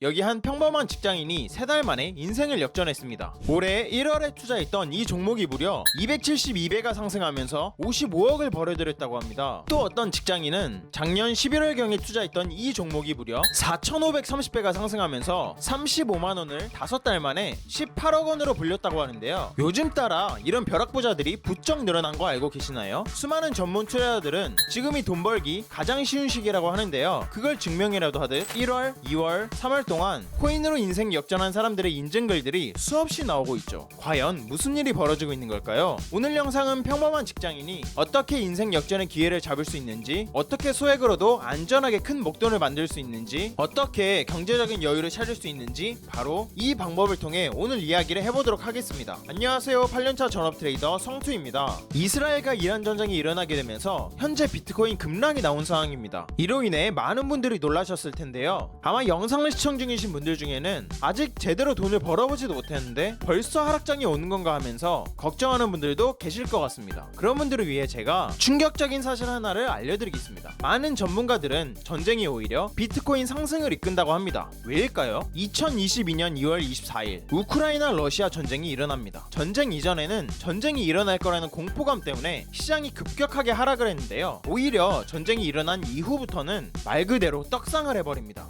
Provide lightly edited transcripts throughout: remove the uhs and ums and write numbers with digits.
여기 한 평범한 직장인이 3달 만에 인생을 역전했습니다. 올해 1월에 투자했던 이 종목이 무려 272배가 상승하면서 55억을 벌어들였다고 합니다. 또 어떤 직장인은 작년 11월경에 투자했던 이 종목이 무려 4,530배가 상승하면서 35만원을 5달 만에 18억 원으로 불렸다고 하는데요. 요즘 따라 이런 벼락부자들이 부쩍 늘어난 거 알고 계시나요? 수많은 전문 투자자들은 지금이 돈 벌기 가장 쉬운 시기라고 하는데요. 그걸 증명이라도 하듯 1월, 2월, 3월 동안 코인으로 인생 역전한 사람들의 인증글들이 수없이 나오고 있죠. 과연 무슨 일이 벌어지고 있는 걸까요? 오늘 영상은 평범한 직장인이 어떻게 인생 역전의 기회를 잡을 수 있는지, 어떻게 소액으로도 안전하게 큰 목돈을 만들 수 있는지, 어떻게 경제적인 여유를 찾을 수 있는지 바로 이 방법을 통해 오늘 이야기를 해보도록 하겠습니다. 안녕하세요, 8년차 전업 트레이더 성투입니다. 이스라엘과 이란 전쟁이 일어나게 되면서 현재 비트코인 급락이 나온 상황입니다. 이로 인해 많은 분들이 놀라셨을 텐데요. 아마 영상을 시청 중이신 분들 중에는 아직 제대로 돈을 벌어보지도 못했는데 벌써 하락장이 오는 건가 하면서 걱정하는 분들도 계실 것 같습니다. 그런 분들을 위해 제가 충격적인 사실 하나를 알려드리겠습니다. 많은 전문가들은 전쟁이 오히려 비트코인 상승을 이끈다고 합니다. 왜일까요? 2022년 2월 24일 우크라이나 러시아 전쟁이 일어납니다. 전쟁 이전에는 전쟁이 일어날 거라는 공포감 때문에 시장이 급격하게 하락을 했는데요. 오히려 전쟁이 일어난 이후부터는 말 그대로 떡상을 해버립니다.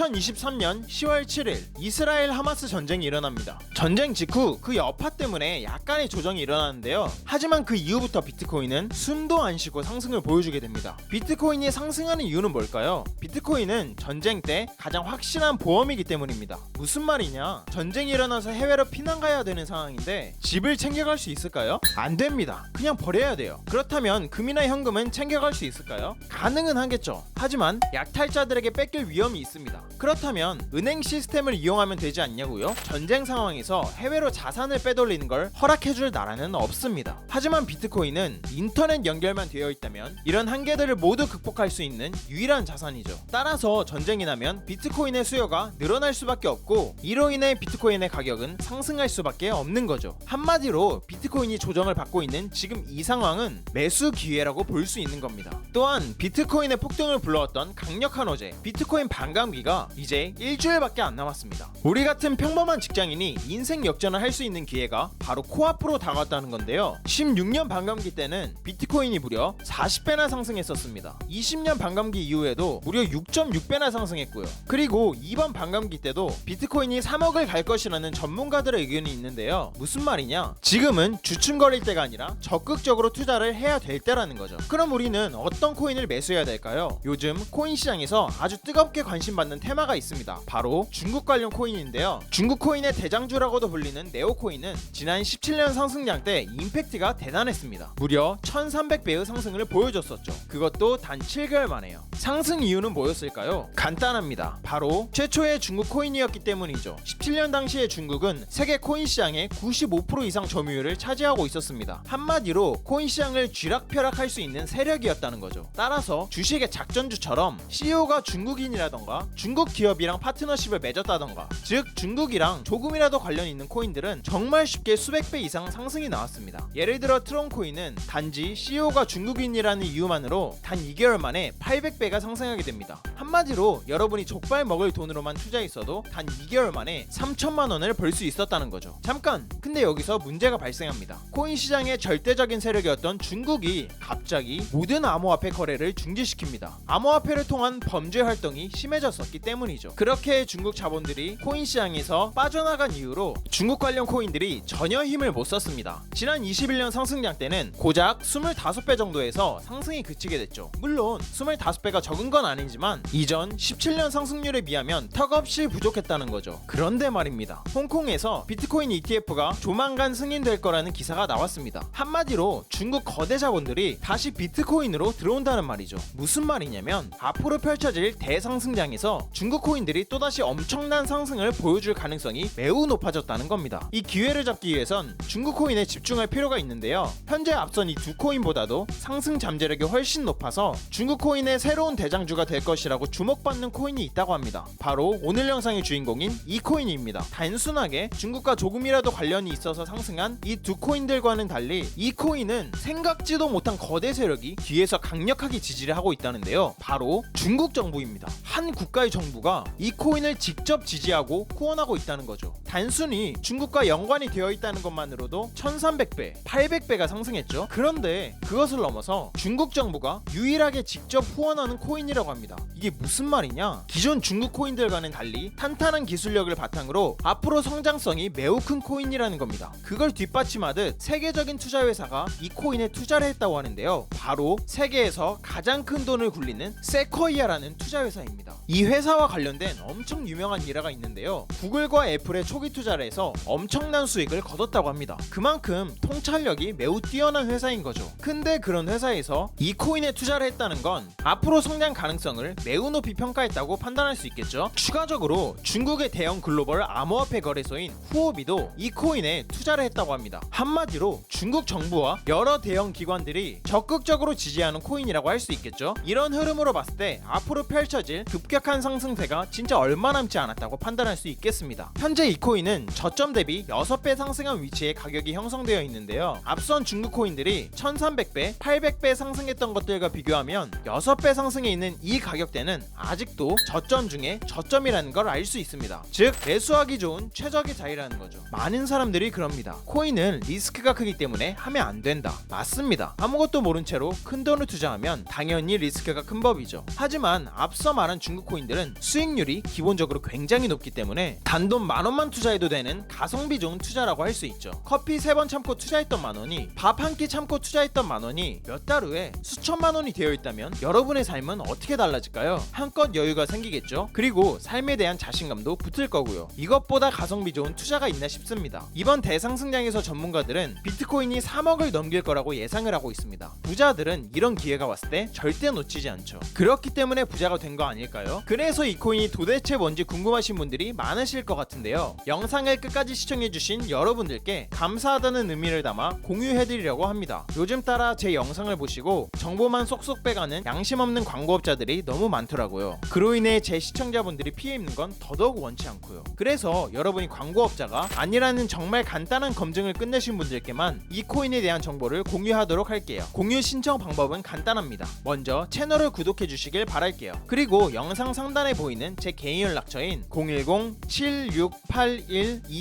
2023년 10월 7일 이스라엘 하마스 전쟁이 일어납니다. 전쟁 직후 그 여파 때문에 약간의 조정이 일어나는데요. 하지만 그 이후부터 비트코인은 숨도 안 쉬고 상승을 보여주게 됩니다. 비트코인이 상승하는 이유는 뭘까요? 비트코인은 전쟁 때 가장 확실한 보험이기 때문입니다. 무슨 말이냐? 전쟁이 일어나서 해외로 피난 가야 되는 상황인데 집을 챙겨갈 수 있을까요? 안 됩니다. 그냥 버려야 돼요. 그렇다면 금이나 현금은 챙겨갈 수 있을까요? 가능은 하겠죠. 하지만 약탈자들에게 뺏길 위험이 있습니다. 그렇다면 은행 시스템을 이용하면 되지 않냐고요? 전쟁 상황에서 해외로 자산을 빼돌리는 걸 허락해줄 나라는 없습니다. 하지만 비트코인은 인터넷 연결만 되어 있다면 이런 한계들을 모두 극복할 수 있는 유일한 자산이죠. 따라서 전쟁이 나면 비트코인의 수요가 늘어날 수밖에 없고 이로 인해 비트코인의 가격은 상승할 수밖에 없는 거죠. 한마디로 비트코인이 조정을 받고 있는 지금 이 상황은 매수 기회라고 볼 수 있는 겁니다. 또한 비트코인의 폭등을 불러왔던 강력한 어제 비트코인 반감기가 이제 일주일밖에 안 남았습니다. 우리 같은 평범한 직장인이 인생 역전을 할 수 있는 기회가 바로 코앞으로 다가왔다는 건데요. 16년 반감기 때는 비트코인이 무려 40배나 상승했었습니다. 20년 반감기 이후에도 무려 6.6배나 상승했고요. 그리고 이번 반감기 때도 비트코인이 3억을 갈 것이라는 전문가들의 의견이 있는데요. 무슨 말이냐? 지금은 주춤거릴 때가 아니라 적극적으로 투자를 해야 될 때라는 거죠. 그럼 우리는 어떤 코인을 매수해야 될까요? 요즘 코인 시장에서 아주 뜨겁게 관심받는 테마가 있습니다. 바로 중국 관련 코인인데요. 중국 코인의 대장주라고도 불리는 네오코인은 지난 17년 상승장 때 임팩트가 대단했습니다. 무려 1300배의 상승을 보여줬었죠. 그것도 단 7개월 만에요. 상승 이유는 뭐였을까요? 간단합니다. 바로 최초의 중국 코인이었기 때문이죠. 17년 당시에 중국은 세계 코인 시장의 95% 이상 점유율을 차지하고 있었습니다. 한마디로 코인 시장을 쥐락펴락할 수 있는 세력이었다는 거죠. 따라서 주식의 작전주처럼 CEO가 중국인이라던가 중국 기업이랑 파트너십을 맺었다던가, 즉 중국이랑 조금이라도 관련 있는 코인들은 정말 쉽게 수백 배 이상 상승이 나왔습니다. 예를 들어 트론코인은 단지 CEO가 중국인이라는 이유만으로 단 2개월 만에 800배가 상승하게 됩니다. 한마디로 여러분이 족발 먹을 돈으로만 투자했어도 단 2개월 만에 3천만 원을 벌 수 있었다는 거죠. 잠깐! 근데 여기서 문제가 발생합니다. 코인 시장의 절대적인 세력이었던 중국이 갑자기 모든 암호화폐 거래를 중지시킵니다. 암호화폐를 통한 범죄 활동이 심해졌었기 때문이죠. 그렇게 중국 자본들이 코인 시장에서 빠져나간 이후로 중국 관련 코인들이 전혀 힘을 못 썼습니다. 지난 21년 상승장 때는 고작 25배 정도에서 상승이 그치게 됐죠. 물론 25배가 적은 건 아니지만 이전 17년 상승률에 비하면 턱없이 부족했다는 거죠. 그런데 말입니다. 홍콩에서 비트코인 ETF가 조만간 승인될 거라는 기사가 나왔습니다. 한마디로 중국 거대 자본들이 다시 비트코인으로 들어온다는 말이죠. 무슨 말이냐면 앞으로 펼쳐질 대상승장에서 중국 코인들이 또다시 엄청난 상승을 보여줄 가능성이 매우 높아졌다는 겁니다. 이 기회를 잡기 위해선 중국 코인에 집중할 필요가 있는데요. 현재 앞선 이 두 코인보다도 상승 잠재력이 훨씬 높아서 중국 코인의 새로운 대장주가 될 것이라고 주목받는 코인이 있다고 합니다. 바로 오늘 영상의 주인공인 이 코인입니다. 단순하게 중국과 조금이라도 관련이 있어서 상승한 이 두 코인들과는 달리 이 코인은 생각지도 못한 거대 세력이 뒤에서 강력하게 지지를 하고 있다는데요. 바로 중국 정부입니다. 한 국가의 정부가 이 코인을 직접 지지하고 후원하고 있다는 거죠. 단순히 중국과 연관이 되어 있다는 것만으로도 1300배, 800배가 상승했죠. 그런데 그것을 넘어서 중국 정부가 유일하게 직접 후원하는 코인이라고 합니다. 이게 무슨 말이냐? 기존 중국 코인들과는 달리 탄탄한 기술력을 바탕으로 앞으로 성장성이 매우 큰 코인이라는 겁니다. 그걸 뒷받침하듯 세계적인 투자회사가 이 코인에 투자를 했다고 하는데요. 바로 세계에서 가장 큰 돈을 굴리는 세쿼이아라는 투자회사입니다. 이 회사와 관련된 엄청 유명한 일화가 있는데요. 구글과 애플의 초기 투자를 해서 엄청난 수익을 거뒀다고 합니다. 그만큼 통찰력이 매우 뛰어난 회사인 거죠. 근데 그런 회사에서 이 코인에 투자를 했다는 건 앞으로 성장 가능성을 매우 높이 평가했다고 판단할 수 있겠죠. 추가적으로 중국의 대형 글로벌 암호화폐 거래소인 후오비도 이 코인에 투자를 했다고 합니다. 한마디로 중국 정부와 여러 대형 기관들이 적극적으로 지지하는 코인이라고 할 수 있겠죠. 이런 흐름으로 봤을 때 앞으로 펼쳐질 급격한 상승세가 진짜 얼마 남지 않았다고 판단할 수 있겠습니다. 현재 이 코인은 저점 대비 6배 상승한 위치에 가격이 형성되어 있는데요. 앞선 중국 코인들이 1300배, 800배 상승했던 것들과 비교하면 6배 상승해 있는 이 가격대는 아직도 저점 중에 저점이라는 걸 알 수 있습니다. 즉 매수하기 좋은 최적의 자리라는 거죠. 많은 사람들이 그럽니다. 코인은 리스크가 크기 때문에 하면 안 된다. 맞습니다. 아무것도 모른 채로 큰 돈을 투자하면 당연히 리스크가 큰 법이죠. 하지만 앞서 말한 중국 코인들은 수익률이 기본적으로 굉장히 높기 때문에 단돈 10,000원만 투자해도 되는 가성비 좋은 투자라고 할 수 있죠. 커피 3번 참고 투자했던 10,000원이 밥 한 끼 참고 투자했던 10,000원이 몇 달 후에 수천만 원이 되어 있다면 여러분의 삶은 어떻게 달라질까요? 한껏 여유가 생기겠죠. 그리고 삶에 대한 자신감도 붙을 거고요. 이것보다 가성비 좋은 투자가 있나 싶습니다. 이번 대상승장에서 전문가들은 비트코인이 3억을 넘길 거라고 예상을 하고 있습니다. 부자들은 이런 기회가 왔을 때 절대 놓치지 않죠. 그렇기 때문에 부자가 된 거 아닐까요? 그래서 이 코인이 도대체 뭔지 궁금하신 분들이 많으실 것 같은데요. 영상을 끝까지 시청해주신 여러분들께 감사하다는 의미를 담아 공유해드리려고 합니다. 요즘 따라 제 영상을 보시고 정보만 쏙쏙 빼가는 양심 없는 광고업자들이 너무 많더라고요. 그로 인해 제 시청자분들이 피해 입는 건 더더욱 원치 않고요. 그래서 여러분이 광고업자가 아니라는 정말 간단한 검증을 끝내신 분들께만 이 코인에 대한 정보를 공유하도록 할게요. 공유 신청 방법은 간단합니다. 먼저 채널을 구독해 주시길 바랄게요. 그리고 영상 상단에 보이는 제 개인 연락처인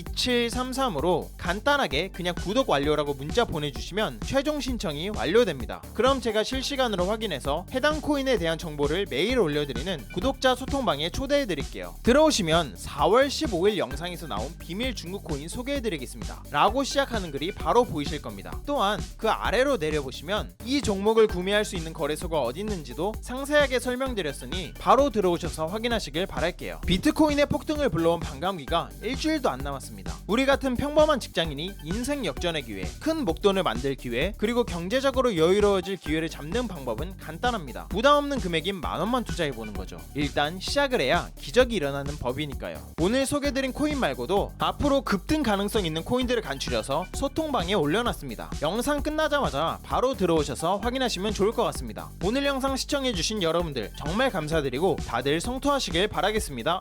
010-7681-2733으로 간단하게 그냥 구독 완료라고 문자 보내주시면 최종 신청이 완료됩니다. 그럼 제가 실시간으로 확인해서 해당 코인에 대한 정보를 매일 올려드리는 구독자 소통방에 초대해드릴게요. 들어오시면 4월 15일 영상에서 나온 비밀 중국 코인 소개해드리겠습니다 라고 시작하는 글이 바로 보이실 겁니다. 또한 그 아래로 내려보시면 이 종목을 구매할 수 있는 거래소가 어디 있는지도 상세하게 설명드렸으니 바로 들어오셔서 확인하시길 바랄게요. 비트코인의 폭등을 불러온 반감기가 일주일도 안 남았습니다. 우리 같은 평범한 직장인이 인생 역전의 기회, 큰 목돈을 만들 기회, 그리고 경제적으로 여유로워질 기회를 잡는 방법은 간단합니다. 부담 없는 금액인 10,000원만 투자해보는 거죠. 일단 시작을 해야 기적이 일어나는 법이니까요. 오늘 소개드린 코인 말고도 앞으로 급등 가능성 있는 코인들을 간추려서 소통방에 올려놨습니다. 영상 끝나자마자 바로 들어오셔서 확인하시면 좋을 것 같습니다. 오늘 영상 시청해주신 여러분들 정말 감사드리고 다들 성투하시길 바라겠습니다.